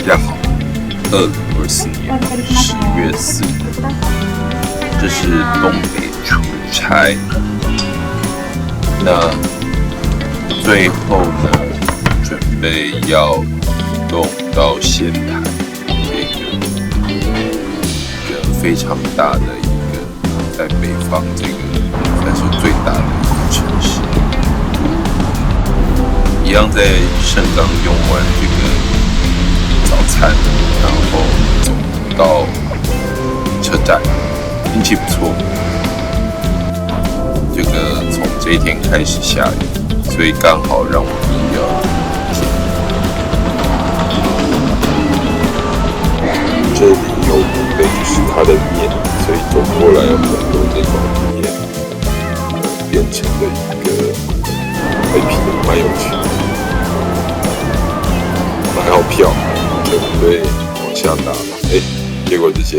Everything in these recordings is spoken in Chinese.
大家好，2024年10月4日，这是东北出差。那最后呢，准备要移动到仙台这个非常大的一个在北方这个算是最大的一个城市。一样在盛冈用完这个早餐，然后走到车站，天气不错。这个从这一天开始下雨，所以刚好让我比较这里有名的就是它的面，所以走过来有很多这种面变成的一个黑皮的，蛮有趣的。买好票，准备往下打，结果这些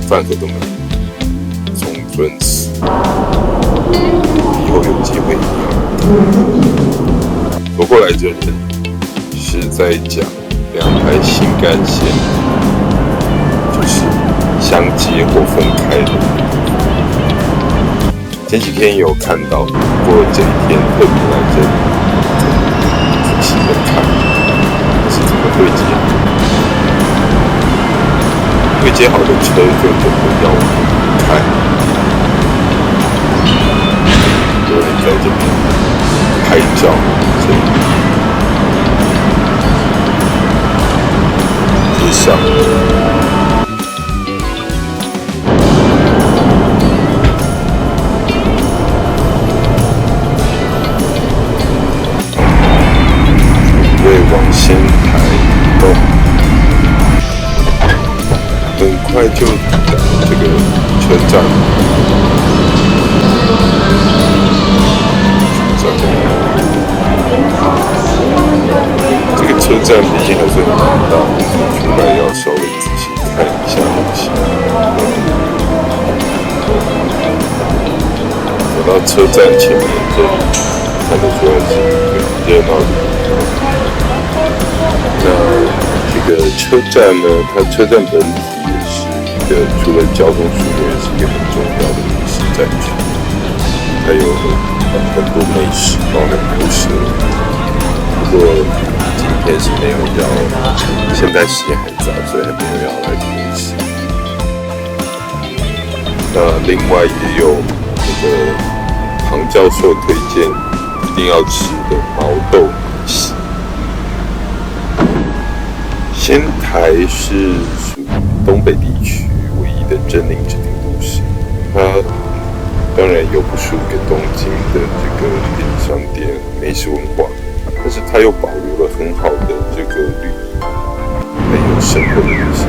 饭盒都没有，从尊吃，以后有机会一定要。走过来这里是在讲两台新干线，就是相接或分开的。前几天有看到，不过这一天特别来这里仔细的看。是怎么对接？对接好的车就真的要开。有人在这边拍照，街上。往仙台移动，很快就抵达这个车站。这个车站毕竟还是很大，出来要稍微仔细看一下东西。走到车站前面这里，看得出来是一个热闹的地方。那这个车站呢，它车站本体也是一个除了交通枢纽，也是一个很重要的美食战区，还有很多美食，包含牛舌。不过今天是没有要，现在时间还早，所以还没有要来美食。那另外也有这个庞教授推荐一定要吃的毛豆米线。仙台是属于东北地区唯一的真灵指定都市，它当然有不输给东京的这个便利商店美食文化，但是它又保留了很好的这个绿意，还有深厚的历史，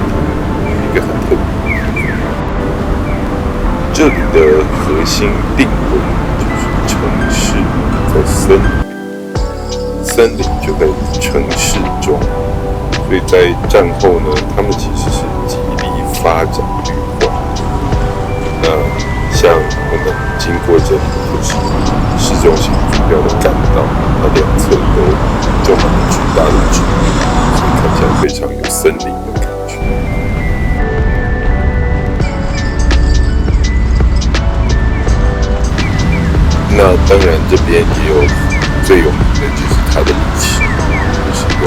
一个很特别的地方。这里的核心定位就是城市在森林，森林就在城市中。所以在战后呢，他们其实是极力发展绿化。那像我们经过这里就是市中心主要的干道，它两侧都种满了巨大的植物，所以看起来非常有森林的感觉。那当然这边也有最有名的就是它的历史，就是有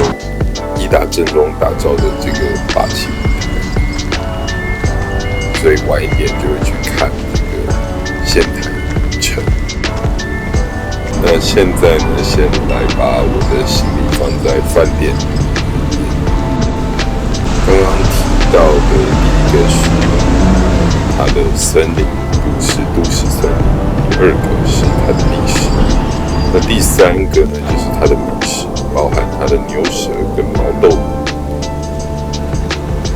伊达政宗打造的这个八旗舞台，所以晚一点就会去看这个仙台城。那现在呢，先来把我的行李放在饭店里面。刚刚提到的第一个是它的森林，都市森林；第二个是它的历史，那第三个呢，就是它的美食。包含它的牛舌跟毛豆，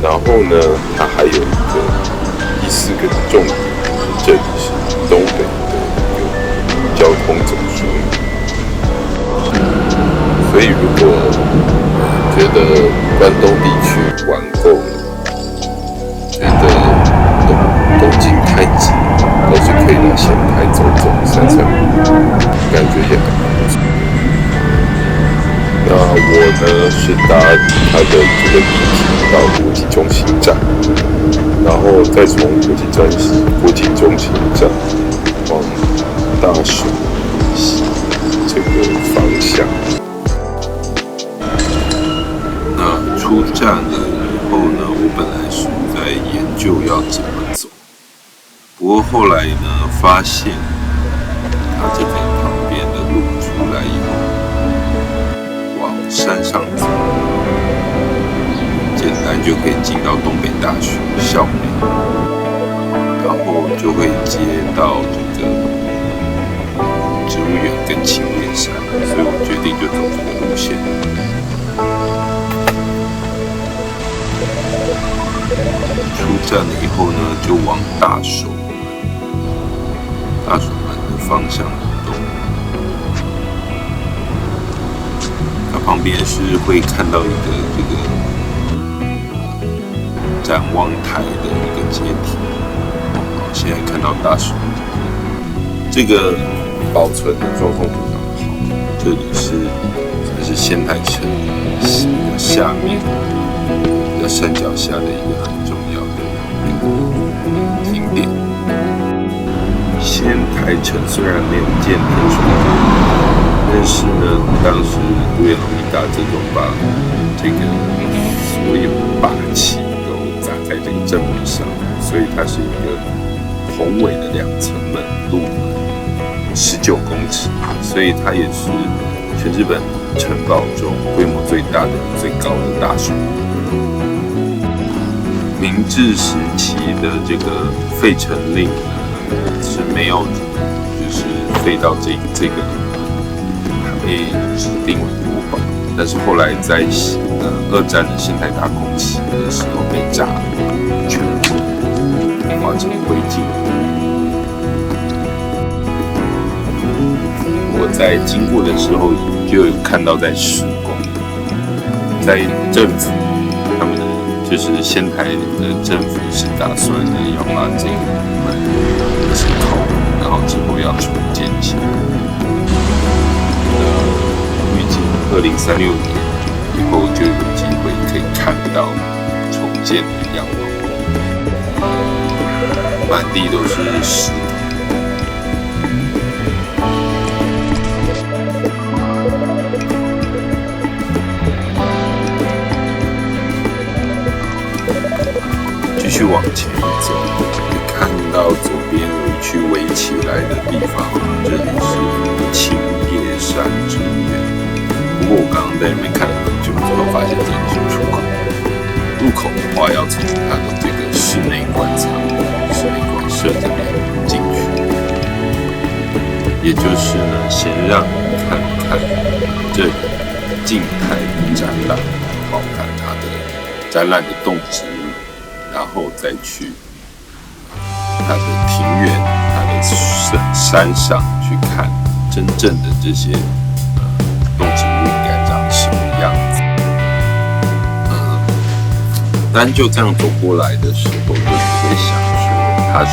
然后呢，它还有一个第四个重点，这里是东北的一个交通总枢纽。所以如果觉得关东地区玩够了，觉得东京太挤，倒是可以来仙台走走散散步，感觉也很不错。那我呢是搭它的这个地铁到国际中心站，然后再从国际中心站往大树这个方向。那出站了以后呢，我本来是在研究要怎么走，不过后来呢，发现它这个旁边的路出来以后，往山上走，简单就可以进到东北大学校内，然后就会接到这个植物园跟青叶山，所以我决定就走这个路线。出站了以后呢，就往大守门的方向移动。它旁边是会看到一个这个展望台的一个阶梯。现在看到大守门，这个保存的状况非常好。这里算是仙台城下面的山脚下的一个很重要的景点。仙台城虽然没有建天水围，但是呢，当时渡边隆一大正宗把这个所有霸气都砸在这个正门上，所以它是一个宏伟的2层门路，19公尺，所以它也是全日本城堡中规模最大的、最高的大守门。明治时期的这个废城令是没有，就是废到这个它被指定为国宝，但是后来在2战的仙台大空袭的时候被炸，全部化成灰烬。我在经过的时候就有看到在施工，在政府他们就是仙台的政府是打算呢要把这个门击透，然后之后要重建起来。预计2036年以后就有机会可以看到重建的样貌，满地都是石头。继续往前走，会看到左边有一区围起来的地方，这里是青叶山植物园。不过我刚刚在那边看了很久，最后发现这里是出口。入口的话，要从它的这个室内观察、室内馆舍这边进去，也就是呢，先让你看看这里静态的展览，包含它的展览的动植物。然后再去它的庭院、它的山上去看真正的这些动植物应该长什么样子。单就这样走过来的时候，就会想说它是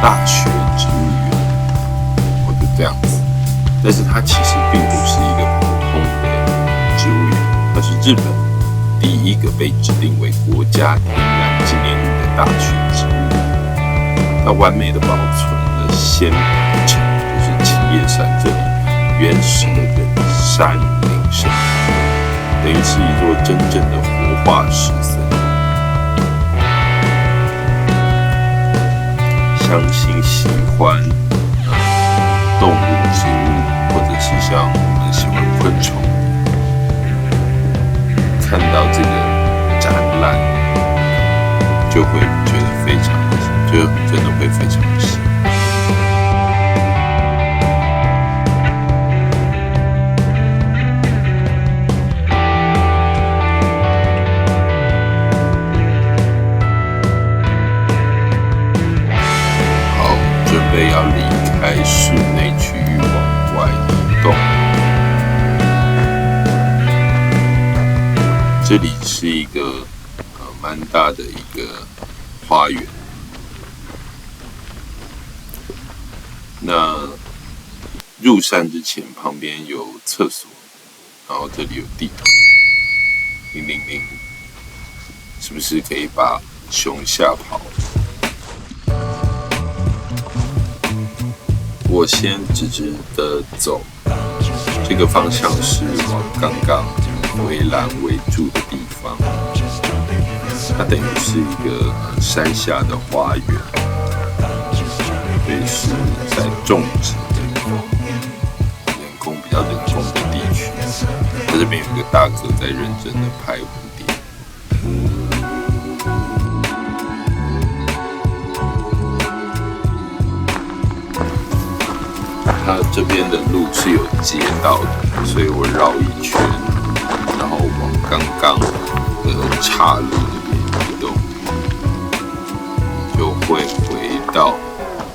大学植物园，或者这样子。但是它其实并不是一个普通的植物园，它是日本第一个被指定为国家天然纪念物的大学植物园。它完美的保存了仙台城，就是青叶山这里原始的人山林生态，等于是一座真正的活化石森。相信喜欢动物、植物，或者是像我们喜欢昆虫，看到这个展览，就会觉得非常，就真的会非常喜欢。好，准备要离开室内区域往外移动。这里是一个蛮大的一个花园。那入山之前旁边有厕所，然后这里有地图。000，是不是可以把熊吓跑？我先直直的走，这个方向是往刚刚围栏围住的地方，它等于是一个山下的花园，所以是在种植的比较人工的地区。它这边有一个大哥在认真的拍蝴蝶。它这边的路是有街道的，所以我绕一圈，然后往刚刚的岔路那边移动，就会回到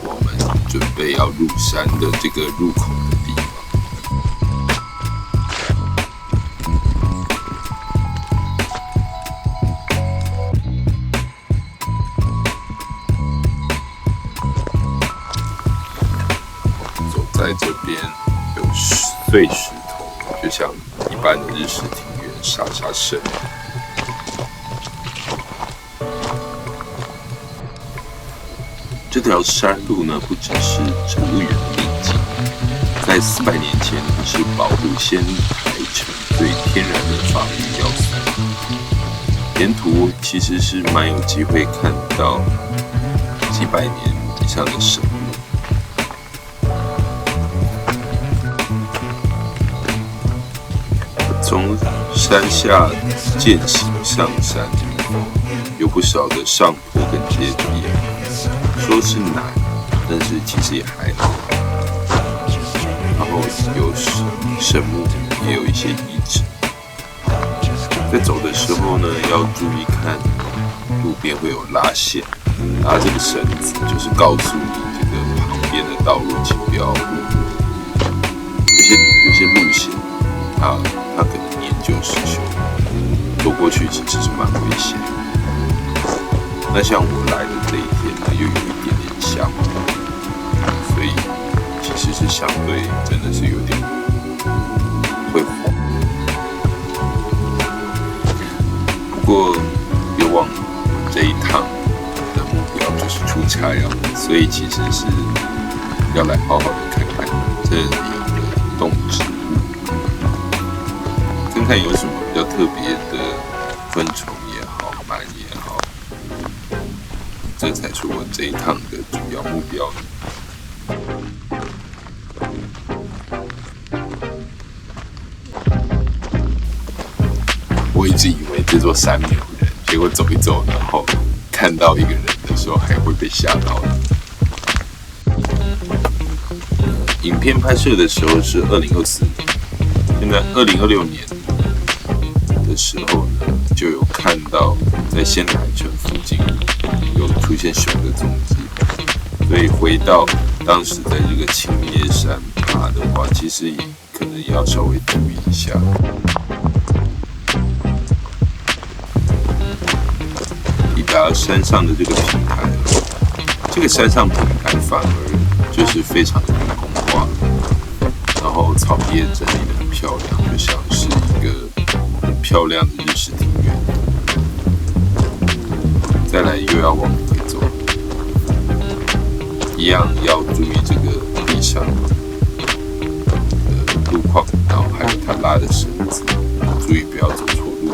我们准备要入山的这个入口的地方。在这边有碎石头，就像一般的日式庭园沙沙声。这条山路呢，不只是植物园的秘境，在400年前是保护仙台城最天然的法律要素。沿途其实是蛮有机会看到几百年以上的神木。从山下渐行上山，有不少的上坡跟阶梯，说是难，但是其实也还好。然后有神木，也有一些遗址。在走的时候呢，要注意看路边会有拉线，拉这个绳子就是告诉你这个旁边的道路请不要误入。有些路线它可能年久失修，走过去其实是蛮危险的。那像我来的这一天呢，又有一点点下雨，所以其实是相对真的是有点会晃。不过别忘了，这一趟的目标就是出差所以其实是要来好好的看看这里的动植物。看看有什么比较特别的昆虫也好，鳗也好，这才是我这一趟的主要目标。我一直以为这座山没有人，结果走一走，然后看到一个人的时候，还会被吓到的。影片拍摄的时候是2024年，现在2026年的时候呢，就有看到在仙台城附近有出现熊的踪迹，所以回到当时在这个青叶山爬的话，其实也可能要稍微注意一下。抵达山上的这个平台，这个山上平台反而就是非常的人工化，然后草叶整理得很漂亮，就像是一个很漂亮的日式庭院。再来又要往回走，一样要注意这个地上的路况，然后还有它拉的绳子，注意不要走错路。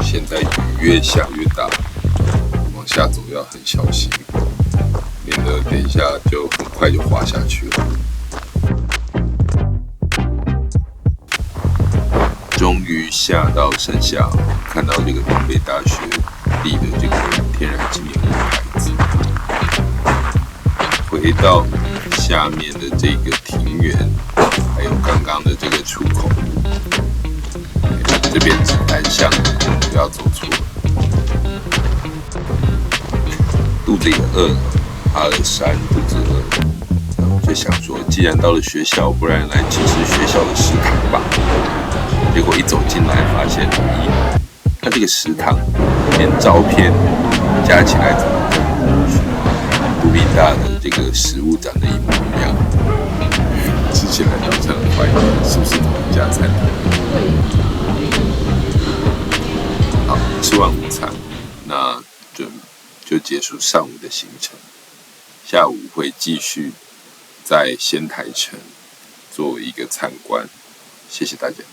现在雨越下越大，往下走要很小心，免得等一下就很快就滑下去了。终于下到山下，看到这个东北大学立的这个天然纪念物牌子。回到下面的这个庭园，还有刚刚的这个出口，这边是单向的，不要走错了。肚子也饿了，爬了山，肚子饿了，我就想说，既然到了学校，不然来吃吃学校的食堂吧。结果一走进来，发现它这个食堂连照片加起来怎么跟独立大的这个食物长得一模一样？现在早上很怀疑是不是同一家餐厅。好，吃完午餐，那就结束上午的行程。下午会继续在仙台城做一个参观。谢谢大家。